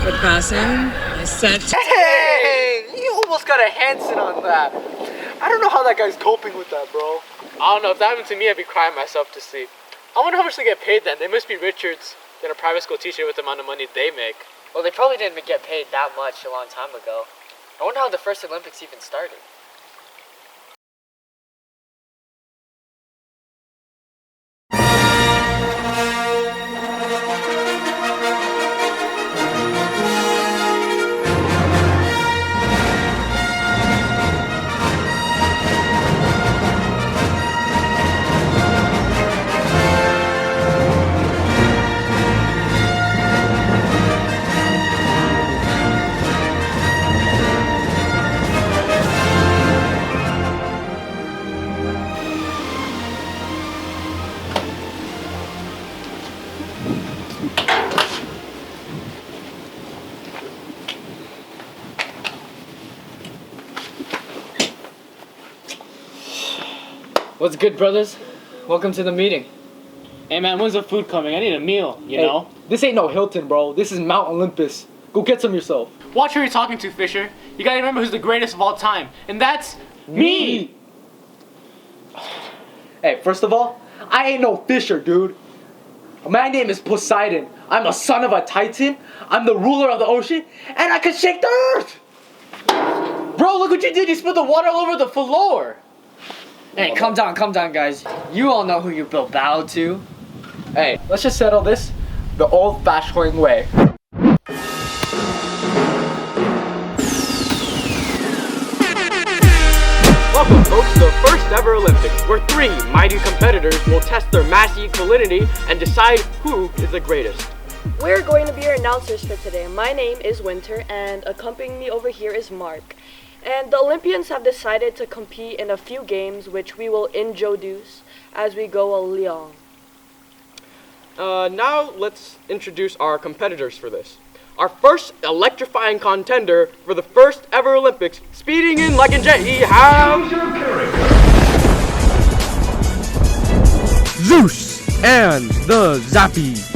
Good passing. Nice set. Hey! You almost got a Hanson on that. I don't know how that guy's coping with that, bro. I don't know. If that happened to me, I'd be crying myself to sleep. I wonder how much they get paid then. They must be Richards than a private school teacher with the amount of money they make. Well, they probably didn't get paid that much a long time ago. I wonder how the first Olympics even started. What's good, brothers? Welcome to the meeting. Hey man, when's the food coming? I need a meal, you know? This ain't no Hilton, bro. This is Mount Olympus. Go get some yourself. Watch who you're talking to, Fisher. You gotta remember who's the greatest of all time, and that's me! Hey, first of all, I ain't no Fisher, dude. My name is Poseidon. I'm a son of a Titan. I'm the ruler of the ocean, and I can shake the earth! Bro, look what you did. You spilled the water all over the floor. Hey, calm down, guys. You all know who you built battle to. Hey, let's just settle this the old-fashioned way. Welcome folks to the first ever Olympics, where 3 mighty competitors will test their mass equality and decide who is the greatest. We're going to be your announcers for today. My name is Winter, and accompanying me over here is Mark. And the Olympians have decided to compete in a few games which we will introduce as we go along. Now let's introduce our competitors for this. Our first electrifying contender for the first ever Olympics, speeding in like a jet, we have Zeus and the Zappies.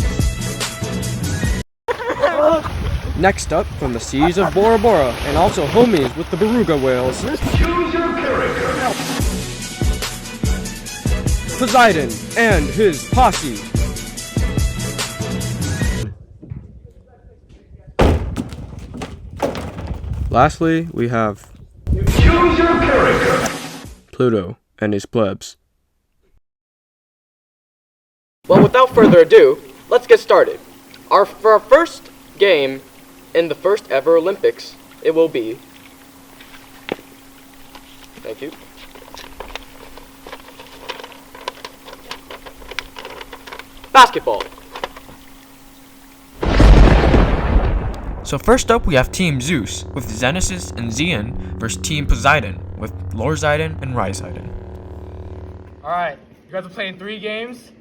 Next up, from the seas of Bora Bora, and also homies with the beluga whales, Poseidon and his posse. Lastly, we have Pluto and his plebs. Well, without further ado, let's get started. For our first game in the first ever Olympics, it will be... Thank you. Basketball. So first up we have Team Zeus with Xenesis and Xian versus Team Poseidon with Lorzeiden and Rhyseiden. Alright, you guys are playing 3 games,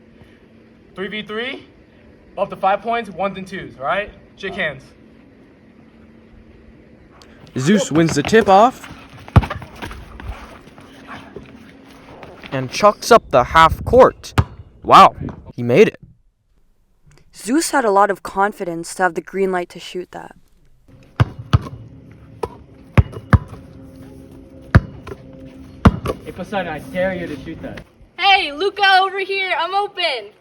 3v3, up to 5 points, 1s and 2s, alright? Shake hands. Zeus wins the tip-off and chucks up the half court. Wow, he made it. Zeus had a lot of confidence to have the green light to shoot that. Hey Poseidon, I dare you to shoot that. Hey, Luca over here, I'm open.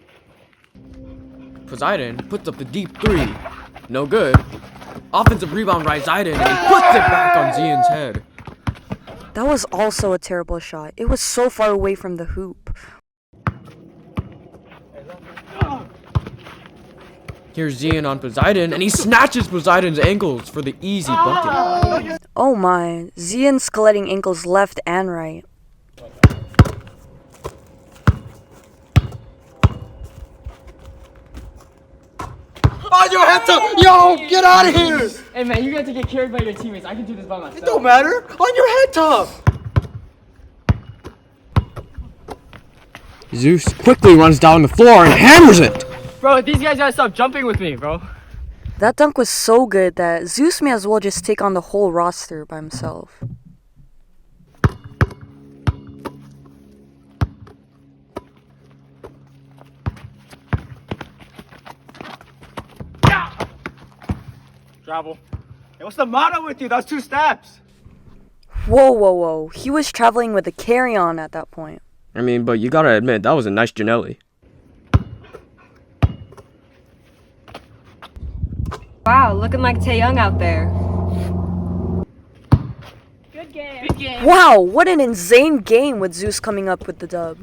Poseidon puts up the deep 3. No good. Offensive rebound Rhyseiden and he puts it back on Xian's head. That was also a terrible shot. It was so far away from the hoop. Here's Xian on Poseidon and he snatches Poseidon's ankles for the easy bucket. Oh my, Xian skeleting ankles left and right. On your head up! Yo, get out of here! Hey man, you got to get carried by your teammates. I can do this by myself. It don't matter. On your head top! Zeus quickly runs down the floor and hammers it. Bro, these guys gotta stop jumping with me, bro. That dunk was so good that Zeus may as well just take on the whole roster by himself. Travel. Hey, what's the matter with you? That's 2 steps. Whoa, whoa, whoa. He was traveling with a carry-on at that point. I mean, but you gotta admit, that was a nice Janelli. Wow, looking like Tae Young out there. Good game. Good game. Wow, what an insane game with Zeus coming up with the dub.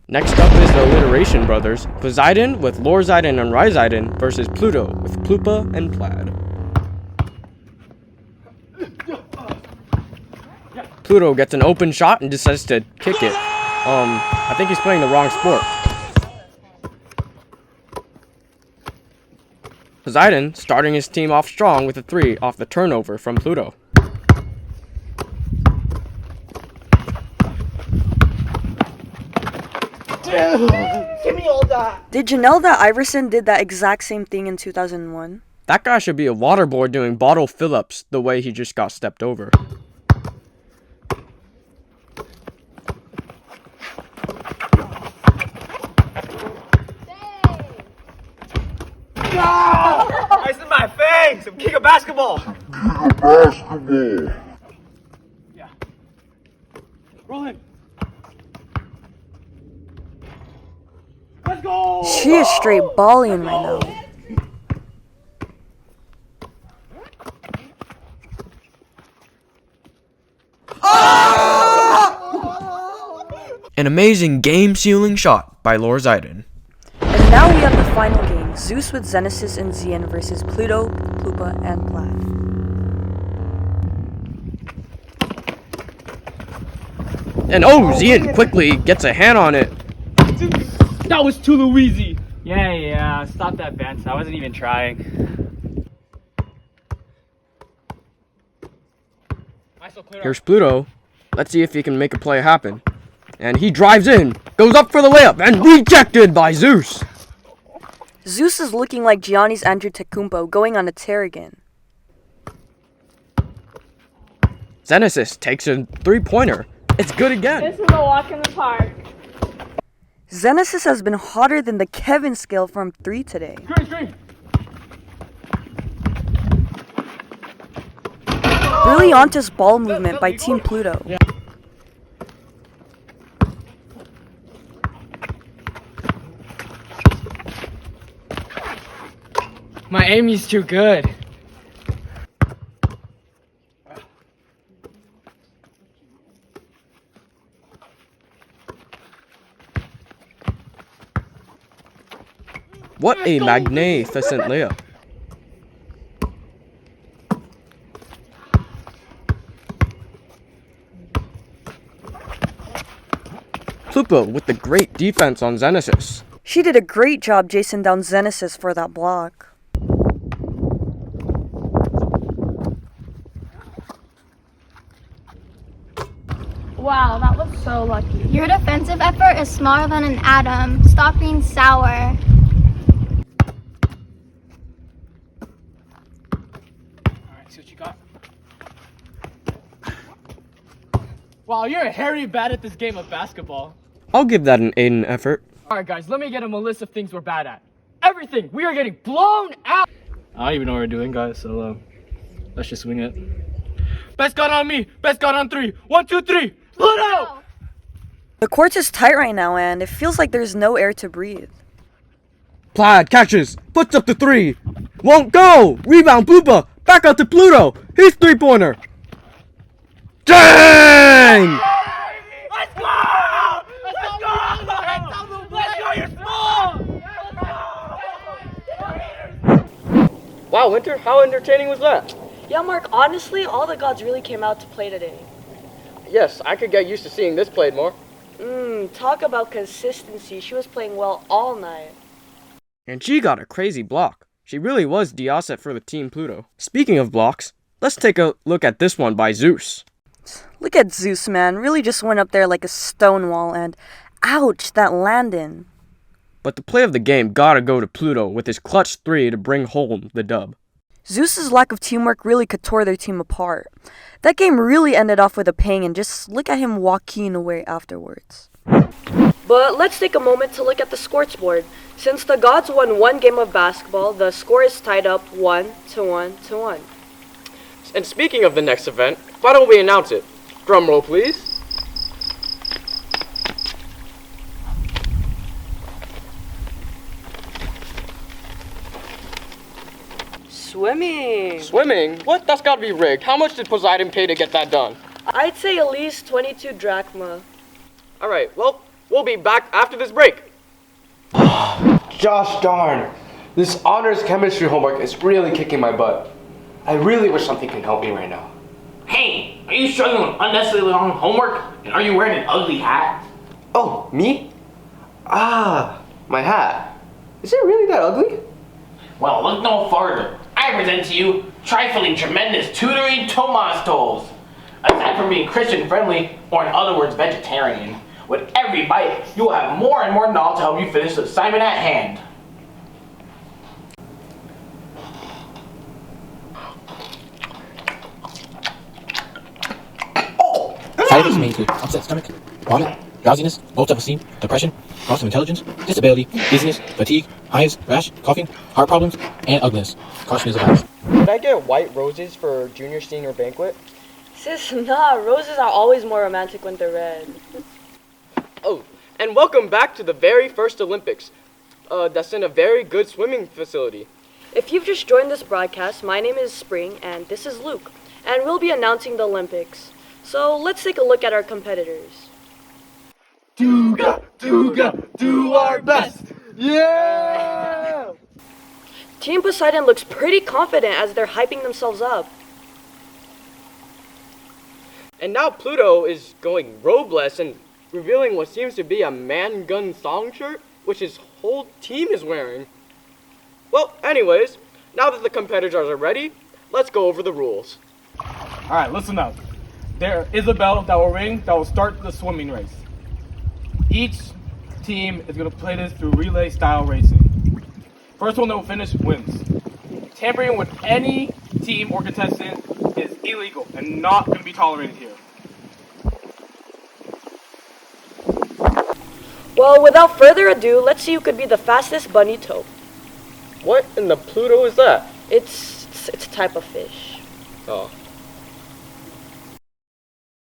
Next up is the Alliteration Brothers, Poseidon with Lorzeiden and Rhyzeiden versus Pluto with Plupa and Plaid. Pluto gets an open shot and decides to kick it. I think he's playing the wrong sport. Poseidon starting his team off strong with a 3 off the turnover from Pluto. Give me all that. Did you know that Iverson did that exact same thing in 2001? That guy should be a water boy doing bottle fill-ups the way he just got stepped over. Ice in my face. I'm king of basketball. Yeah. Roll him. Let's go. She is straight balling right now. An amazing game-sealing shot by Lorzeiden. And now we have the final game, Zeus with Xenesis and Xian versus Pluto, Plupa, and Plaid. And oh, Xian quickly gets a hand on it. That was too Louisy. Yeah. Stop that, Vance. I wasn't even trying. Here's Pluto. Let's see if he can make a play happen. And he drives in, goes up for the layup, and rejected by Zeus. Zeus is looking like Gianni's Antetokounmpo going on a tear again. Xenesis takes a 3-pointer. It's good again. This is a walk in the park. Xenesis has been hotter than the Kevin scale from 3 today. Brilliantest ball movement by Team Pluto. My aim is too good. What a magnificent layup. Plupa with the great defense on Xenesis. She did a great job chasing down Xenesis for that block. Wow, that was so lucky. Your defensive effort is smaller than an atom. Stop being sour. Alright, see what you got. Wow, you're a hairy bad at this game of basketball. I'll give that an Aiden effort. Alright guys, let me get him a list of things we're bad at. Everything! We are getting blown out! I don't even know what we're doing, guys, so let's just swing it. Best gun on me! Best gun on 3! 1, 2, 3! Pluto! The court is tight right now and it feels like there's no air to breathe. Plaid catches, puts up the 3. Won't go! Rebound Plupa! Back out to Pluto! His 3-pointer! Dang! Let's go! Let's go! Let's go! You're small! Wow, Winter, how entertaining was that? Yeah, Mark, honestly, all the gods really came out to play today. Yes, I could get used to seeing this played more. Talk about consistency. She was playing well all night. And she got a crazy block. She really was the asset for the Team Pluto. Speaking of blocks, let's take a look at this one by Zeus. Look at Zeus, man. Really just went up there like a stone wall and ouch, that landing. But the play of the game gotta go to Pluto with his clutch 3 to bring home the dub. Zeus's lack of teamwork really could tore their team apart. That game really ended off with a pang and just look at him walking away afterwards. But let's take a moment to look at the scoreboard. Since the gods won one game of basketball, the score is tied up 1-1. And speaking of the next event, why don't we announce it? Drum roll, please. Swimming. Swimming? What? That's gotta be rigged. How much did Poseidon pay to get that done? I'd say at least 22 drachma. Alright, well, we'll be back after this break. Gosh darn. This honors chemistry homework is really kicking my butt. I really wish something can help me right now. Hey, are you struggling with unnecessarily long homework? And are you wearing an ugly hat? Oh, me? Ah, my hat. Is it really that ugly? Well, look no farther. I present to you trifling tremendous tutoring Tomas tolls. Aside from being Christian friendly, or in other words, vegetarian, with every bite, you will have more and more knowledge to help you finish the assignment at hand. Side effects may include upset stomach, vomit, drowsiness, low self-esteem, depression, loss of intelligence, disability, dizziness, fatigue, hives, rash, coughing, heart problems, and ugliness. Caution is advised. Could I get white roses for junior senior banquet? Sis, nah, roses are always more romantic when they're red. Oh, and welcome back to the very first Olympics. That's in a very good swimming facility. If you've just joined this broadcast, my name is Spring and this is Luke, and we'll be announcing the Olympics. So let's take a look at our competitors. Do our best! Yeah! Team Poseidon looks pretty confident as they're hyping themselves up. And now Pluto is going robeless and revealing what seems to be a man gun thong shirt, which his whole team is wearing. Well, anyways, now that the competitors are ready, let's go over the rules. Alright, listen up. There is a bell that will ring that will start the swimming race. Each team is going to play this through relay style racing. First one that will finish wins. Tampering with any team or contestant is illegal and not going to be tolerated here. Well, without further ado, let's see who could be the fastest bunny toe. What in the Pluto is that? It's a type of fish. Oh.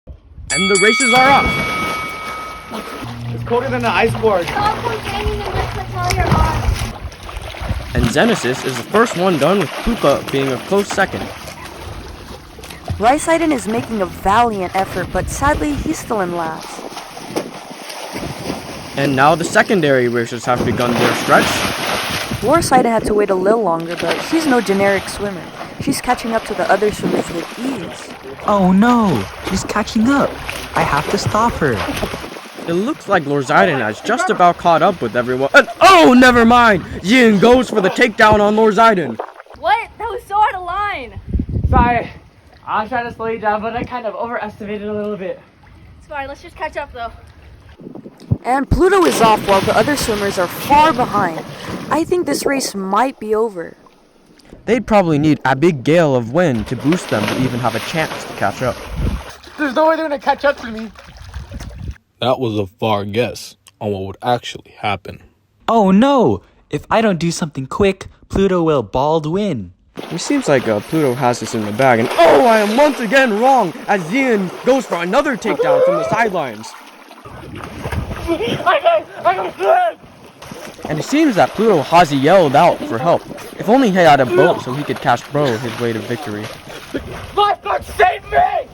And the races are off. It's colder than the ice board. Stop complaining and just control your arms. And Genesis is the first one done, with Puka being a close second. Ryseiden is making a valiant effort, but sadly he's still in last. And now the secondary racers have begun their stretch. Lorseiden had to wait a little longer, but she's no generic swimmer. She's catching up to the other swimmers with ease. Oh no, she's catching up. I have to stop her. It looks like Lorseiden has just about caught up with everyone. And oh, never mind! Yin goes for the takedown on Lorseiden. What? That was so out of line. Sorry, I was trying to slow you down, but I kind of overestimated a little bit. It's fine. Let's just catch up, though. And Pluto is off while the other swimmers are far behind. I think this race might be over. They'd probably need a big gale of wind to boost them to even have a chance to catch up. There's no way they're going to catch up to me. That was a far guess on what would actually happen. Oh no! If I don't do something quick, Pluto will bald win. It seems like Pluto has this in the bag, and oh, I am once again wrong as Yin goes for another takedown from the sidelines. And it seems that Pluto has yelled out for help. If only he had a boat so he could catch Bro his way to victory. Lifeguard, save me!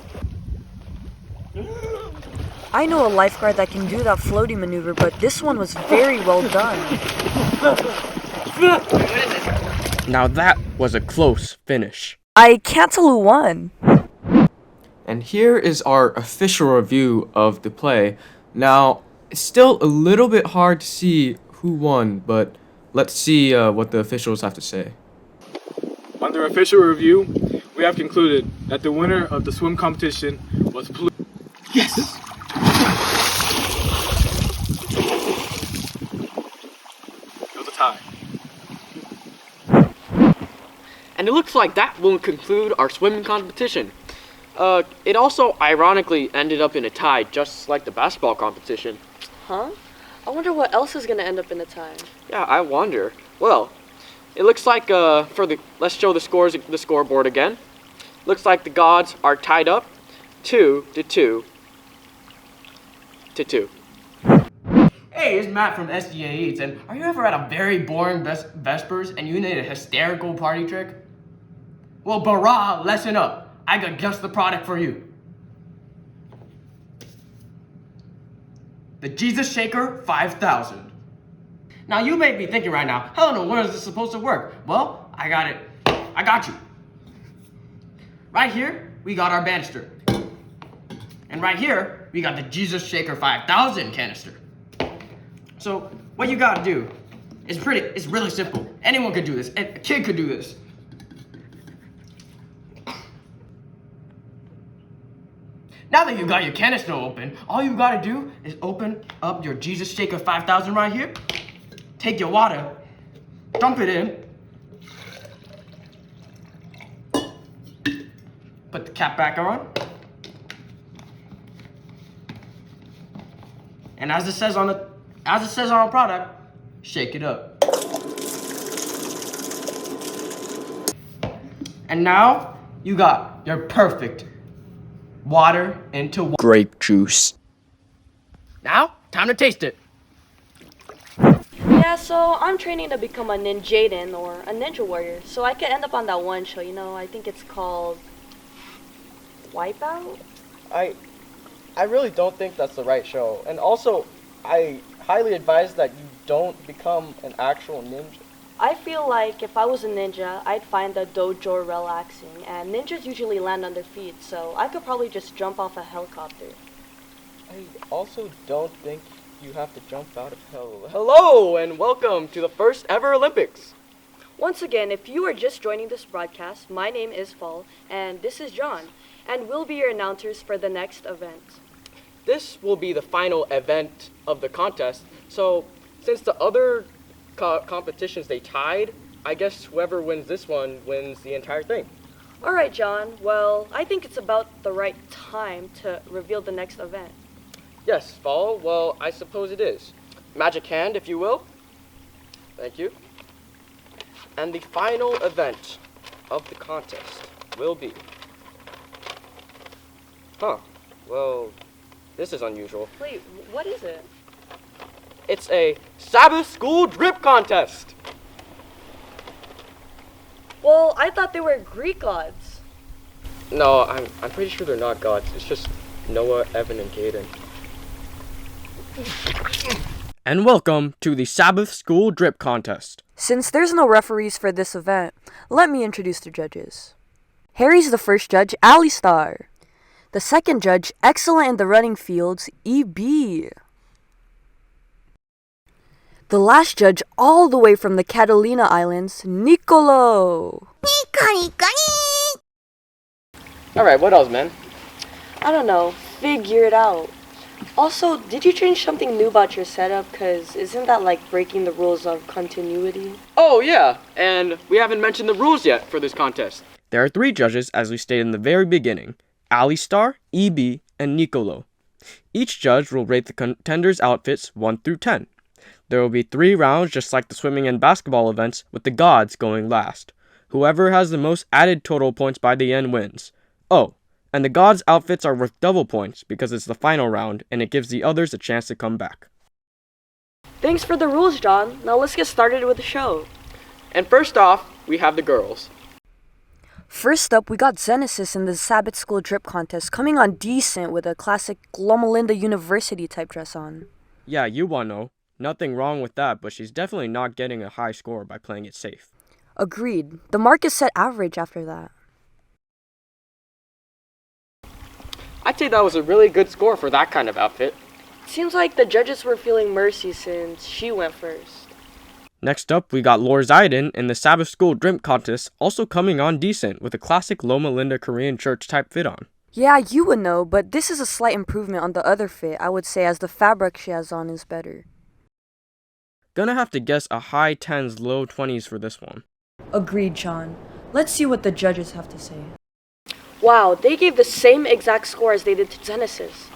I know a lifeguard that can do that floaty maneuver, but this one was very well done. Now that was a close finish. I can't tell who won. And here is our official review of the play. Now, it's still a little bit hard to see who won, but let's see what the officials have to say. Under official review, we have concluded that the winner of the swim competition was Pluto. Yes! It was a tie. And it looks like that will conclude our swimming competition. It also ironically ended up in a tie, just like the basketball competition. Huh? I wonder what else is gonna end up in the tie. Yeah, I wonder. Well, it looks like let's show the scoreboard again. Looks like the gods are tied up 2-2. Hey, it's Matt from SDA Eats, and are you ever at a very boring Vespers and you need a hysterical party trick? Well, Barah, lesson up. I got just the product for you. The Jesus Shaker 5000. Now you may be thinking right now, hell no, when is this supposed to work? Well, I got it. I got you. Right here, we got our banister. And right here, we got the Jesus Shaker 5000 canister. So what you gotta do is it's really simple. Anyone could do this. A kid could do this. Now that you got your canister open, all you gotta do is open up your Jesus Shaker 5000 right here. Take your water, dump it in. Put the cap back on. And as it says on the product, shake it up. And now you got your perfect water into grape juice. Now, time to taste it. Yeah, so I'm training to become a ninjaden or a ninja warrior, so I could end up on that one show, I think it's called Wipeout? I really don't think that's the right show. And also, I highly advise that you don't become an actual ninja. I feel like if I was a ninja, I'd find the dojo relaxing, and ninjas usually land on their feet, so I could probably just jump off a helicopter. I also don't think you have to jump out of hell. Hello, and welcome to the first ever Olympics. Once again, if you are just joining this broadcast, my name is Fall, and this is John, and we'll be your announcers for the next event. This will be the final event of the contest, so since the other competitions they tied, I guess whoever wins this one wins the entire thing. All right, John. Well, I think it's about the right time to reveal the next event. Yes, Fall. Well, I suppose it is. Magic hand, if you will. Thank you. And the final event of the contest will be... Well, this is unusual. Wait, what is it? It's a Sabbath School Drip Contest. Well, I thought they were Greek gods. No, I'm pretty sure they're not gods. It's just Noah, Evan, and Caden. And welcome to the Sabbath School Drip Contest. Since there's no referees for this event, let me introduce the judges. Harry's the first judge, Alistar. The second judge, excellent in the running fields, EB. The last judge, all the way from the Catalina Islands, Nicolo. Alright, what else, man? I don't know, figure it out. Also, did you change something new about your setup? Cause isn't that like breaking the rules of continuity? Oh yeah, and we haven't mentioned the rules yet for this contest. There are 3 judges, as we stated in the very beginning: Alistar, EB, and Nicolo. Each judge will rate the contenders' outfits 1 through 10. There will be 3 rounds just like the swimming and basketball events, with the gods going last. Whoever has the most added total points by the end wins. Oh, and the gods' outfits are worth double points because it's the final round and it gives the others a chance to come back. Thanks for the rules, John. Now let's get started with the show. And first off, we have the girls. First up, we got Genesis in the Sabbath School Drip Contest, coming on decent with a classic Loma University type dress on. Yeah, you wanna. Nothing wrong with that, but she's definitely not getting a high score by playing it safe. Agreed. The mark is set average after that. I'd say that was a really good score for that kind of outfit. Seems like the judges were feeling mercy since she went first. Next up, we got Lord Zaiden in the Sabbath School Drip Contest, also coming on decent with a classic Loma Linda Korean church type fit on. Yeah, you would know, but this is a slight improvement on the other fit, I would say, as the fabric she has on is better. Gonna have to guess a high 10s, low 20s for this one. Agreed, John. Let's see what the judges have to say. Wow, they gave the same exact score as they did to Genesis.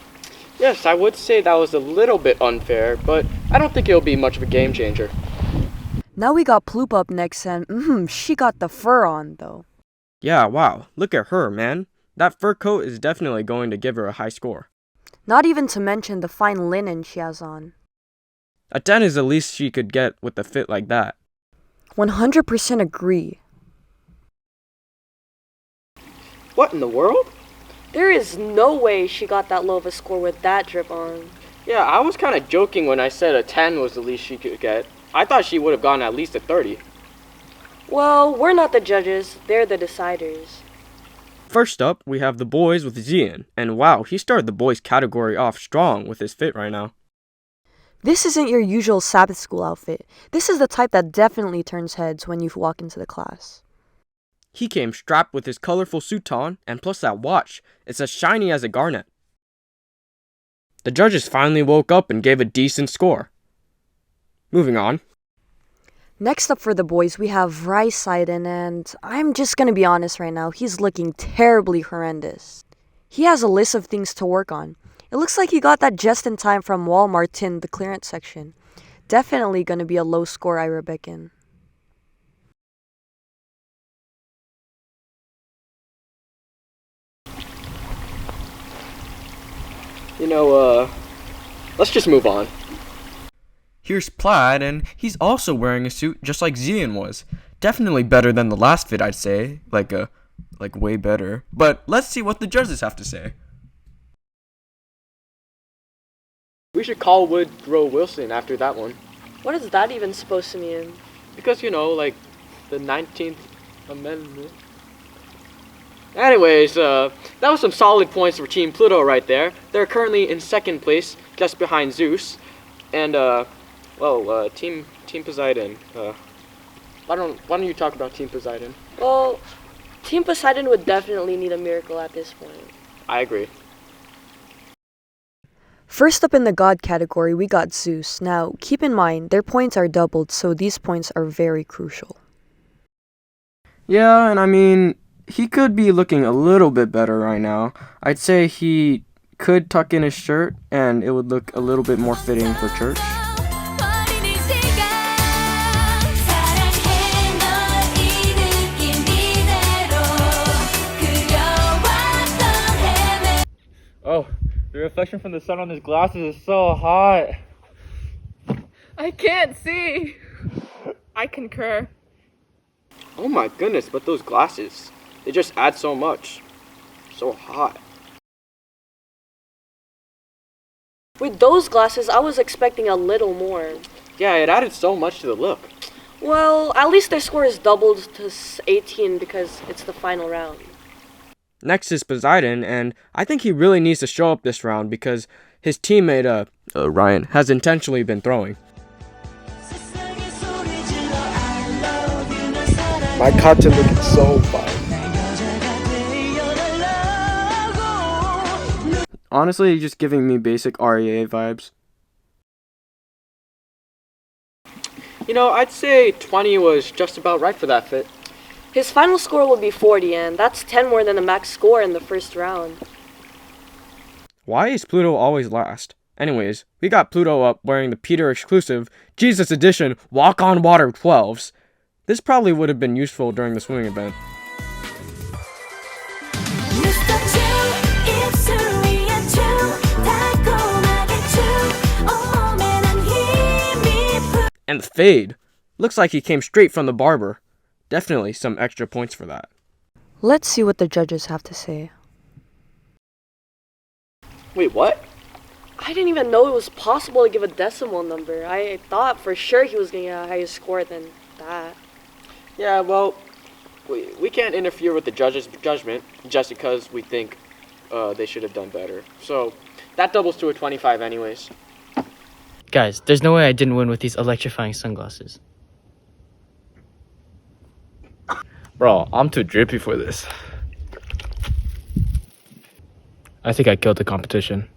Yes, I would say that was a little bit unfair, but I don't think it'll be much of a game changer. Now we got Ploop up next, and she got the fur on, though. Yeah, wow, look at her, man. That fur coat is definitely going to give her a high score. Not even to mention the fine linen she has on. A 10 is the least she could get with a fit like that. 100% agree. What in the world? There is no way she got that low of a score with that drip on. Yeah, I was kind of joking when I said a 10 was the least she could get. I thought she would have gotten at least a 30. Well, we're not the judges, they're the deciders. First up, we have the boys with Zian, and wow, he started the boys category off strong with his fit right now. This isn't your usual Sabbath school outfit. This is the type that definitely turns heads when you walk into the class. He came strapped with his colorful suit on, and plus that watch. It's as shiny as a garnet. The judges finally woke up and gave a decent score. Moving on. Next up for the boys, we have Ryseiden, and I'm just gonna be honest right now, he's looking terribly horrendous. He has a list of things to work on. It looks like he got that just in time from Walmart in the clearance section. Definitely gonna be a low score, I reckon. Let's just move on. Here's Plaid, and he's also wearing a suit just like Zian was. Definitely better than the last fit, I'd say. Like way better. But let's see what the judges have to say. We should call Woodrow Wilson after that one. What is that even supposed to mean? Because, like the 19th Amendment. Anyways, that was some solid points for Team Pluto right there. They're currently in second place, just behind Zeus. And, Team Poseidon. Why don't you talk about Team Poseidon? Well, Team Poseidon would definitely need a miracle at this point. I agree. First up in the God category, we got Zeus. Now, keep in mind, their points are doubled, so these points are very crucial. Yeah, and I mean, he could be looking a little bit better right now. I'd say he could tuck in his shirt, and it would look a little bit more fitting for church. Oh, the reflection from the sun on his glasses is so hot. I can't see. I concur. Oh my goodness, but those glasses, they just add so much. So hot. With those glasses, I was expecting a little more. Yeah, it added so much to the look. Well, at least their score is doubled to 18 because it's the final round. Next is Poseidon, and I think he really needs to show up this round because his teammate, Ryan, has intentionally been throwing. My content looking so fine. Honestly, he's just giving me basic REA vibes. I'd say 20 was just about right for that fit. His final score will be 40, and that's 10 more than the max score in the first round. Why is Pluto always last? Anyways, we got Pluto up wearing the Peter exclusive Jesus edition Walk on Water 12s. This probably would have been useful during the swimming event. And the fade. Looks like he came straight from the barber. Definitely some extra points for that. Let's see what the judges have to say. Wait, what? I didn't even know it was possible to give a decimal number. I thought for sure he was going to get a higher score than that. Yeah, well, we can't interfere with the judge's judgment just because we think they should have done better. So that doubles to a 25 anyways. Guys, there's no way I didn't win with these electrifying sunglasses. Bro, I'm too drippy for this. I think I killed the competition.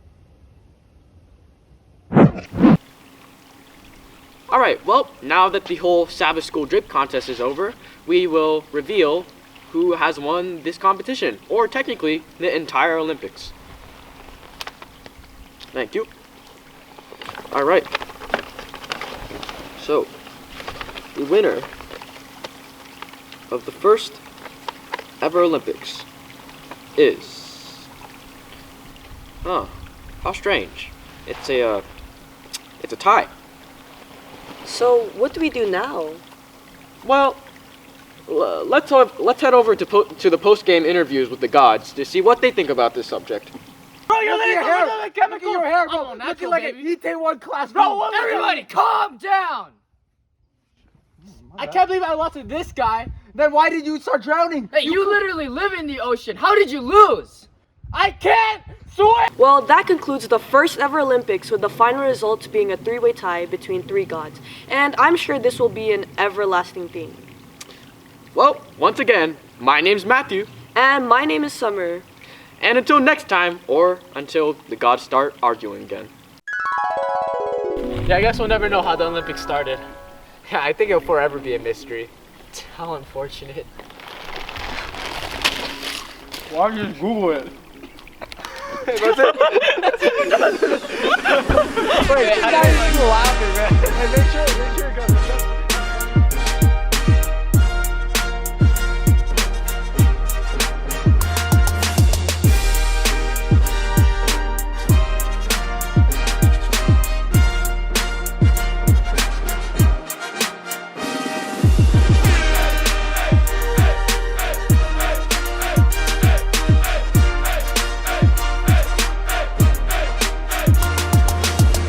Alright, well, now that the whole Sabbath School Drip contest is over, we will reveal who has won this competition, or technically, the entire Olympics. Thank you. All right. So, the winner of the first ever Olympics is... Huh. How strange. It's a tie. So, what do we do now? Well, let's head over to the post-game interviews with the gods to see what they think about this subject. Bro, your Look at your hair. Look at your hair, bro. I'm all Looking natural, like baby. an ET1 class. Bro, Everybody, calm down. I can't believe I lost to this guy. Then why did you start drowning? Hey, you literally live in the ocean. How did you lose? I can't swim. Well, that concludes the first ever Olympics, with the final results being a three-way tie between three gods. And I'm sure this will be an everlasting theme. Well, once again, my name's Matthew. And my name is Summer. And until next time, or until the gods start arguing again. Yeah, I guess we'll never know how the Olympics started. Yeah, I think it'll forever be a mystery. How unfortunate. Why don't you just Google it? That's it. Wait, how do you laughing, man?